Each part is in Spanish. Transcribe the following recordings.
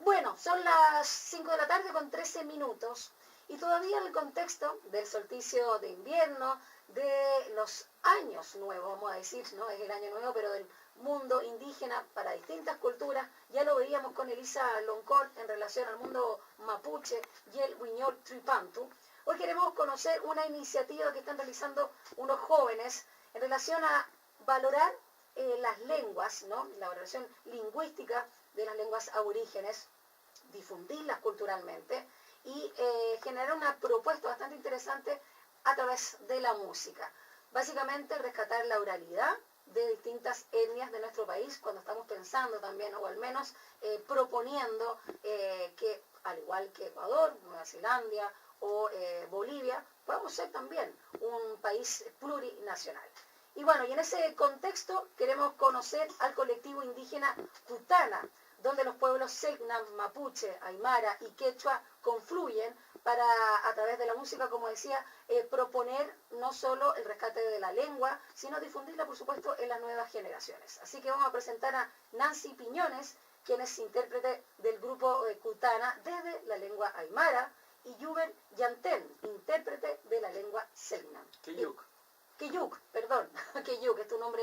Bueno, son las 5 de la tarde con 13 minutos y todavía en el contexto del solsticio de invierno, de los años nuevos, vamos a decir, no es el año nuevo, pero del mundo indígena para distintas culturas, ya lo veíamos con Elisa Loncón en relación al mundo mapuche y el Huiñol Tripantu. Hoy queremos conocer una iniciativa que están realizando unos jóvenes en relación a valorar las lenguas, ¿no? La valoración lingüística de las lenguas aborígenes, difundirlas culturalmente y generar una propuesta bastante interesante a través de la música. Básicamente rescatar la oralidad de distintas etnias de nuestro país cuando estamos pensando también, o al menos proponiendo que, al igual que Ecuador, Nueva Zelanda o Bolivia, podamos ser también un país plurinacional. Y bueno, y en ese contexto queremos conocer al colectivo indígena Cutana, donde los pueblos Selknam, Mapuche, Aymara y Quechua confluyen para, a través de la música, como decía, proponer no solo el rescate de la lengua, sino difundirla, por supuesto, en las nuevas generaciones. Así que vamos a presentar a Nancy Piñones, quien es intérprete del grupo Cutana desde la lengua Aymara, y Yuber Yantén, intérprete de la lengua Selknam. Keyuk, perdón, Keyuk, es tu nombre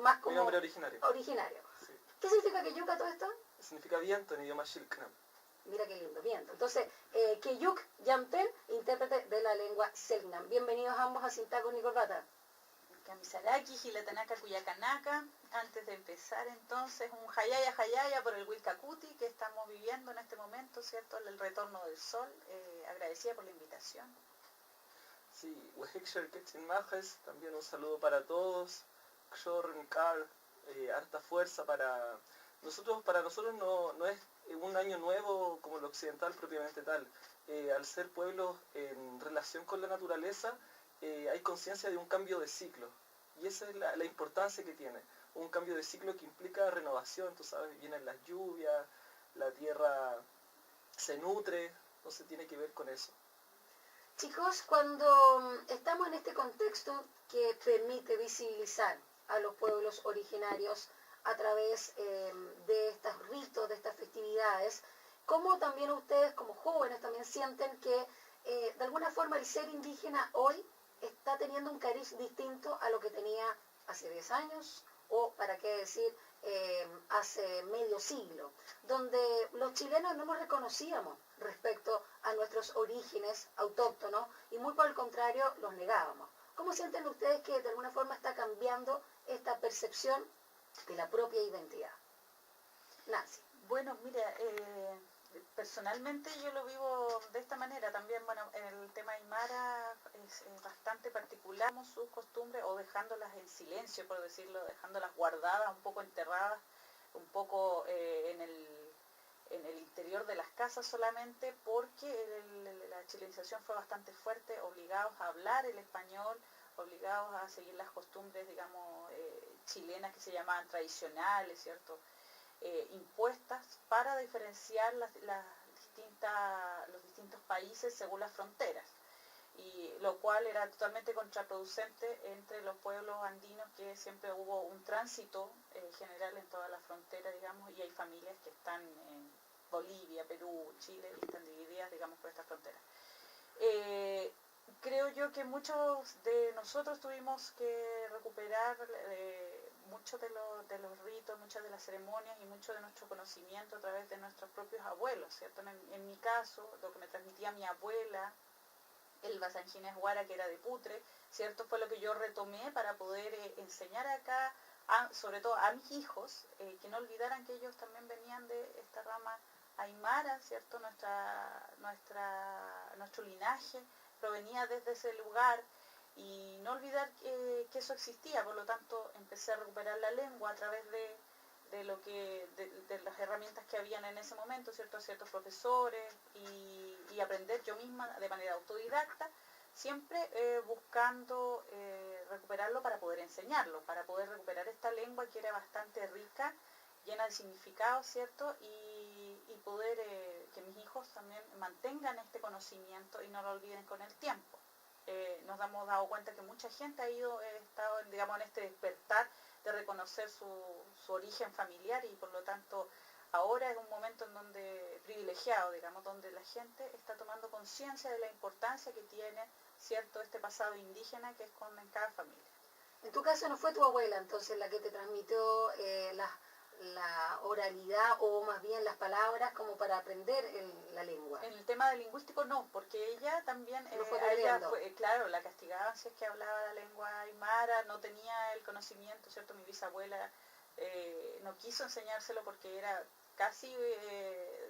más como... Mi nombre originario. Originario. Sí. ¿Qué significa Keyuk a todo esto? Significa viento en idioma Shilknam. Mira qué lindo, viento. Entonces, Keyuk Yamten, intérprete de la lengua Selknam. Bienvenidos ambos a Sin Tacos ni Corbata. Kamisaraki, Gilatanaka, Cuyacanaka. Antes de empezar entonces, un Hayaya Hayaya por el Wilcacuti que estamos viviendo en este momento, ¿cierto? El retorno del sol. Agradecida por la invitación. Sí, Wehekshar Ketchin Majes, también un saludo para todos. Kshor Nkar, harta fuerza para nosotros. Para nosotros no es un año nuevo como el occidental propiamente tal. Al ser pueblos en relación con la naturaleza, hay conciencia de un cambio de ciclo. Y esa es la importancia que tiene. Un cambio de ciclo que implica renovación, tú sabes, vienen las lluvias, la tierra se nutre, entonces tiene que ver con eso. Chicos, cuando estamos en este contexto que permite visibilizar a los pueblos originarios a través de estos ritos, de estas festividades, ¿cómo también ustedes como jóvenes también sienten que de alguna forma el ser indígena hoy está teniendo un cariz distinto a lo que tenía hace 10 años o, para qué decir, hace medio siglo, donde los chilenos no nos reconocíamos respecto a nuestros orígenes autóctonos y muy por el contrario los negábamos? ¿Cómo sienten ustedes que de alguna forma está cambiando esta percepción de la propia identidad? Nancy. Bueno, mira, personalmente yo lo vivo de esta manera también. Bueno, el tema Aymara es bastante particular, como sus costumbres, o dejándolas en silencio, por decirlo, dejándolas guardadas, un poco enterradas, un poco en el interior de las casas solamente, porque la chilenización fue bastante fuerte, obligados a hablar el español, obligados a seguir las costumbres, digamos, chilenas que se llamaban tradicionales, ¿cierto? Impuestas para diferenciar los distintos países según las fronteras, y lo cual era totalmente contraproducente entre los pueblos andinos, que siempre hubo un tránsito general en toda la frontera, digamos, y hay familias que están en Bolivia, Perú, Chile, y están divididas, digamos, por estas fronteras. Creo yo que muchos de nosotros tuvimos que recuperar muchos de los ritos, muchas de las ceremonias y mucho de nuestro conocimiento a través de nuestros propios abuelos, ¿cierto? En mi caso, lo que me transmitía mi abuela, el Basanjines Huara, que era de Putre, ¿cierto? Fue lo que yo retomé para poder enseñar acá, sobre todo a mis hijos, que no olvidaran que ellos también venían de esta rama aymara, ¿cierto? Nuestro linaje provenía desde ese lugar, y no olvidar que eso existía. Por lo tanto, empecé a recuperar la lengua a través de las herramientas que habían en ese momento, ¿cierto? Ciertos profesores, y aprender yo misma de manera autodidacta, siempre buscando recuperarlo para poder enseñarlo, para poder recuperar esta lengua que era bastante rica, llena de significado, ¿cierto? Y poder que mis hijos también mantengan este conocimiento y no lo olviden con el tiempo. Nos hemos dado cuenta que mucha gente ha estado, digamos, en este despertar de reconocer su origen familiar, y por lo tanto ahora es un momento en donde colegiado, digamos, donde la gente está tomando conciencia de la importancia que tiene, ¿cierto?, este pasado indígena que esconde en cada familia. En tu caso no fue tu abuela entonces la que te transmitió la oralidad o más bien las palabras como para aprender la lengua. En el tema de lingüístico no, porque ella también, Lo fue a ella perdiendo. claro, la castigaban si es que hablaba la lengua aymara, no tenía el conocimiento, ¿cierto? Mi bisabuela no quiso enseñárselo porque era casi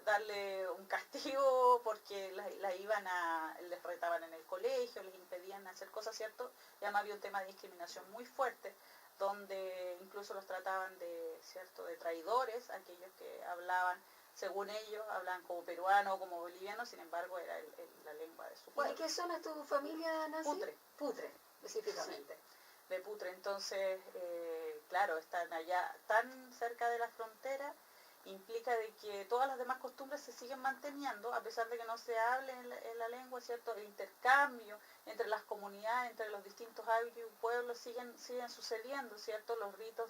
darle un castigo porque les retaban en el colegio, les impedían hacer cosas, ¿cierto? Y además había un tema de discriminación muy fuerte, donde incluso los trataban ¿cierto?, de traidores, aquellos que hablaban, según ellos, hablaban como peruano o como boliviano, sin embargo era la lengua de su ¿Y pueblo. de qué zona es tu familia, Nancy? Putre. Putre, específicamente. Sí, de Putre. Entonces, claro, están allá tan cerca de la frontera, implica de que todas las demás costumbres se siguen manteniendo, a pesar de que no se hable en la lengua, ¿cierto? El intercambio entre las comunidades, entre los distintos pueblos siguen sucediendo, ¿cierto? Los ritos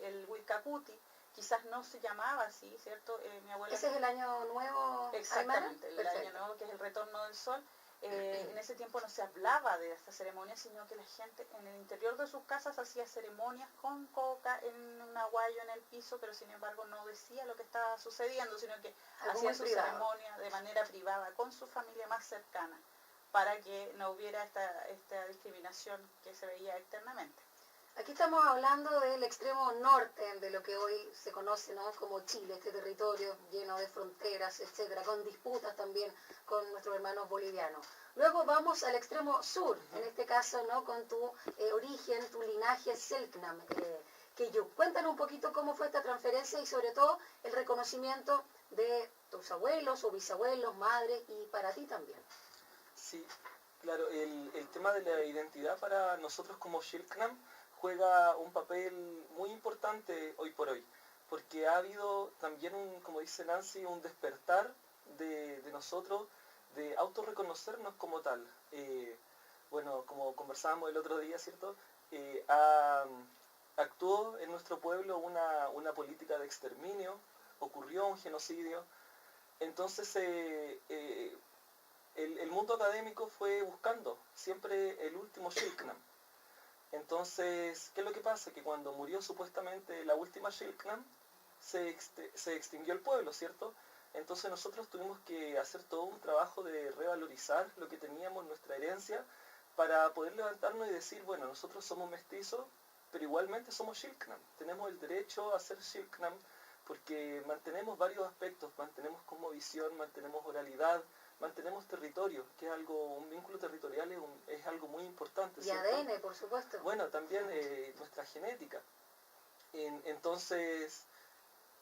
el Huicaputi, quizás no se llamaba así, ¿cierto? Mi abuela... ¿Ese es el año nuevo? Exactamente, el Perfecto. año nuevo, que es el retorno del sol. En ese tiempo no se hablaba de esta ceremonia, sino que la gente en el interior de sus casas hacía ceremonias con coca en un aguayo en el piso, pero sin embargo no decía lo que estaba sucediendo, sino que hacía su ceremonia de manera privada con su familia más cercana, para que no hubiera esta discriminación que se veía externamente. Aquí estamos hablando del extremo norte de lo que hoy se conoce, ¿no?, como Chile, este territorio lleno de fronteras, etcétera, con disputas también con nuestros hermanos bolivianos. Luego vamos al extremo sur, en este caso, ¿no?, con tu origen, tu linaje Selknam, Keyuk. Cuéntanos un poquito cómo fue esta transferencia y sobre todo el reconocimiento de tus abuelos o bisabuelos, madres y para ti también. Sí, claro, el tema de la identidad para nosotros como Selknam juega un papel muy importante hoy por hoy, porque ha habido también, como dice Nancy, un despertar de nosotros, de autorreconocernos como tal. Bueno, como conversábamos el otro día, ¿cierto? Actuó en nuestro pueblo una política de exterminio, ocurrió un genocidio, entonces el mundo académico fue buscando siempre el último Selknam. Entonces, ¿qué es lo que pasa? Que cuando murió supuestamente la última Selknam, se extinguió el pueblo, ¿cierto? Entonces nosotros tuvimos que hacer todo un trabajo de revalorizar lo que teníamos, nuestra herencia, para poder levantarnos y decir, bueno, nosotros somos mestizos, pero igualmente somos Selknam. Tenemos el derecho a ser Selknam porque mantenemos varios aspectos, mantenemos cosmovisión, mantenemos oralidad, mantenemos territorio, que es un vínculo territorial es algo muy importante. Y ¿cierto? ADN, por supuesto. Bueno, también nuestra genética. Entonces,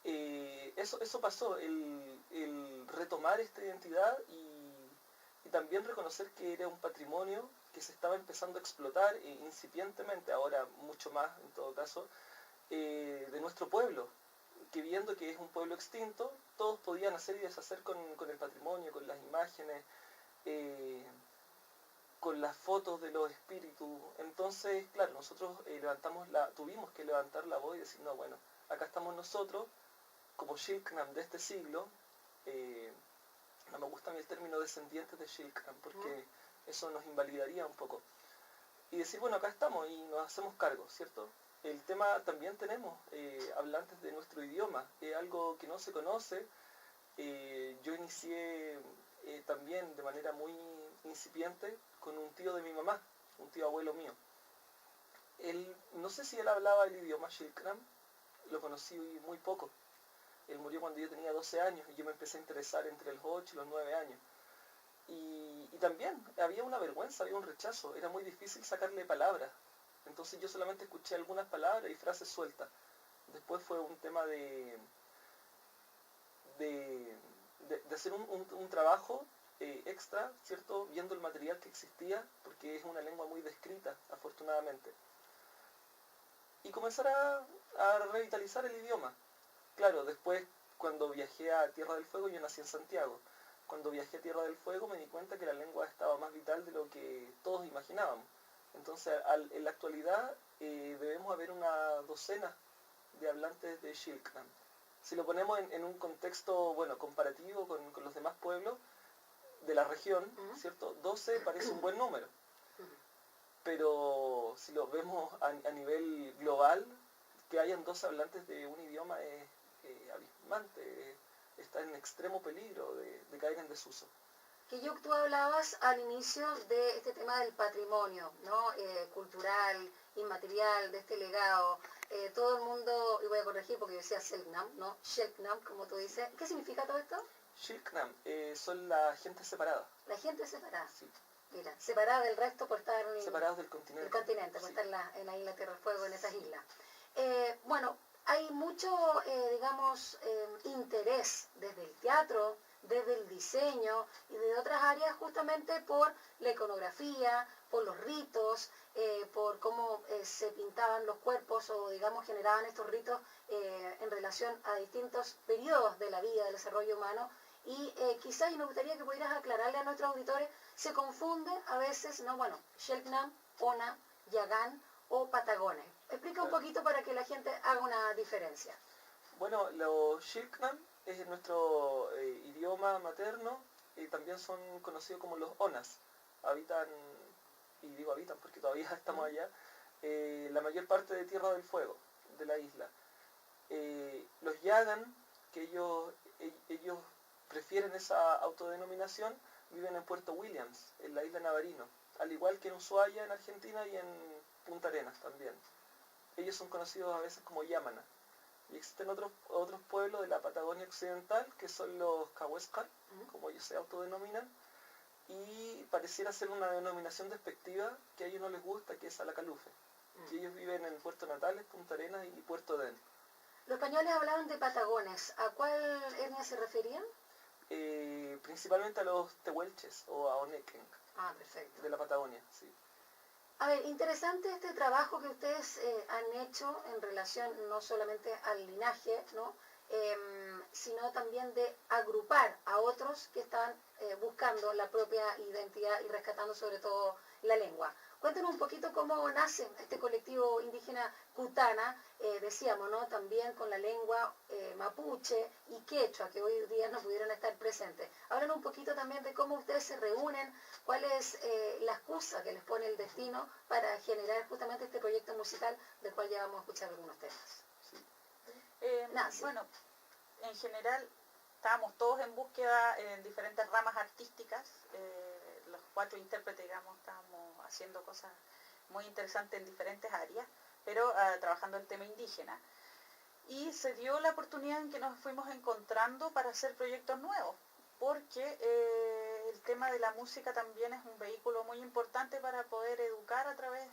eso pasó, el retomar esta identidad y también reconocer que era un patrimonio que se estaba empezando a explotar incipientemente, ahora mucho más en todo caso, de nuestro pueblo, que viendo que es un pueblo extinto, todos podían hacer y deshacer con el patrimonio, con las imágenes, con las fotos de los espíritus. Entonces, claro, nosotros tuvimos que levantar la voz y decir, no, bueno, acá estamos nosotros, como Selknam de este siglo, no me gusta a mí el término descendientes de Selknam, porque eso nos invalidaría un poco. Y decir, bueno, acá estamos y nos hacemos cargo, ¿cierto? El tema también tenemos hablantes de nuestro idioma, algo que no se conoce. Yo inicié también de manera muy incipiente con un tío de mi mamá, un tío abuelo mío. No sé si él hablaba el idioma Selknam, lo conocí muy poco. Él murió cuando yo tenía 12 años y yo me empecé a interesar entre los 8 y los 9 años. Y también había una vergüenza, había un rechazo, era muy difícil sacarle palabras. Entonces yo solamente escuché algunas palabras y frases sueltas. Después fue un tema de hacer un trabajo extra, ¿cierto? Viendo el material que existía, porque es una lengua muy descrita, afortunadamente. Y comenzar a revitalizar el idioma. Claro, después cuando viajé a Tierra del Fuego, yo nací en Santiago. Cuando viajé a Tierra del Fuego me di cuenta que la lengua estaba más vital de lo que todos imaginábamos. Entonces, en la actualidad debemos haber una docena de hablantes de Selknam. Si lo ponemos en un contexto, bueno, comparativo con los demás pueblos de la región, ¿cierto? 12 parece un buen número. Pero si lo vemos a nivel global, que hayan 12 hablantes de un idioma es abismante, está en extremo peligro de caer en desuso. Que tú hablabas al inicio de este tema del patrimonio, ¿no? Cultural, inmaterial, de este legado. Todo el mundo, y voy a corregir porque yo decía Selknam, ¿no? Shelknam, como tú dices. ¿Qué significa todo esto? Shilknam, son la gente separada. La gente separada. Sí. Mira, separada del resto por estar separados del continente. El continente, por sí. estar en la isla Tierra del Fuego, en esas islas. Bueno, hay mucho, digamos, interés desde el teatro, desde el diseño y de otras áreas justamente por la iconografía, por los ritos, por cómo se pintaban los cuerpos o digamos generaban estos ritos en relación a distintos periodos de la vida, del desarrollo humano. Y quizás, y me gustaría que pudieras aclararle a nuestros auditores, se confunde a veces, ¿no? Bueno, Shelknam, Ona, Yagán o Patagones. Explica un poquito para que la gente haga una diferencia. Bueno, los Shilknam es nuestro idioma materno y también son conocidos como los Onas. Habitan, y digo habitan porque todavía estamos allá, la mayor parte de Tierra del Fuego, de la isla. Los Yagan, que ellos prefieren esa autodenominación, viven en Puerto Williams, en la isla Navarino, al igual que en Ushuaia, en Argentina, y en Punta Arenas también. Ellos son conocidos a veces como Yamana. Y existen otros pueblos de la Patagonia Occidental, que son los Cahuéscar, como ellos se autodenominan, y pareciera ser una denominación despectiva que a ellos no les gusta, que es Alacalufe. Y ellos viven en Puerto Natales, Punta Arenas y Puerto Den. Los españoles hablaban de Patagones. ¿A cuál etnia se referían? Principalmente a los tehuelches o a Onequén. Ah, perfecto. De la Patagonia, sí. A ver, interesante este trabajo que ustedes han hecho en relación no solamente al linaje, ¿no? Sino también de agrupar a otros que están buscando la propia identidad y rescatando sobre todo la lengua. Cuéntanos un poquito cómo nace este colectivo indígena Cutana, decíamos, ¿no? También con la lengua mapuche y quechua, que hoy día no pudieron estar presentes. Hablan un poquito también de cómo ustedes se reúnen, cuál es la excusa que les pone el destino para generar justamente este proyecto musical del cual ya vamos a escuchar algunos temas. Bueno, en general estábamos todos en búsqueda en diferentes ramas artísticas. Los 4 intérpretes, digamos, estábamos haciendo cosas muy interesantes en diferentes áreas, pero trabajando el tema indígena. Y se dio la oportunidad en que nos fuimos encontrando para hacer proyectos nuevos, porque el tema de la música también es un vehículo muy importante para poder educar a través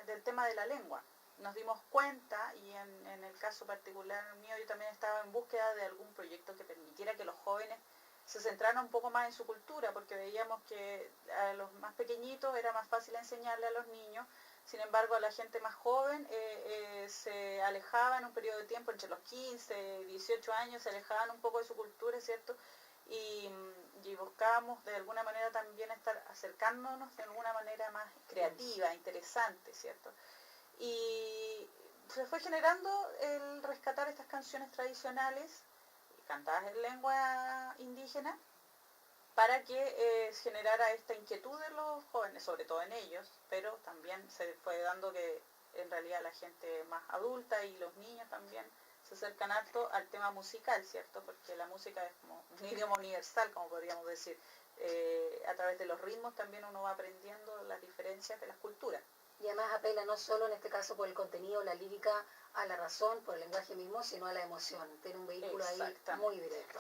del tema de la lengua. Nos dimos cuenta, y en el caso particular mío, yo también estaba en búsqueda de algún proyecto que permitiera que los jóvenes se centraran un poco más en su cultura, porque veíamos que a los más pequeñitos era más fácil enseñarle a los niños, sin embargo a la gente más joven se alejaba en un periodo de tiempo, entre los 15, 18 años, se alejaban un poco de su cultura, ¿cierto? Y buscábamos de alguna manera también estar acercándonos de alguna manera más creativa, interesante, ¿cierto? Y se fue generando el rescatar estas canciones tradicionales cantadas en lengua indígena para que generara esta inquietud de los jóvenes, sobre todo en ellos, pero también se fue dando que en realidad la gente más adulta y los niños también se acercan harto al tema musical, ¿cierto? Porque la música es como un idioma universal, como podríamos decir. A través de los ritmos también uno va aprendiendo las diferencias de las culturas. Y además apela no solo en este caso por el contenido, la lírica, a la razón, por el lenguaje mismo, sino a la emoción. Tiene un vehículo ahí muy directo.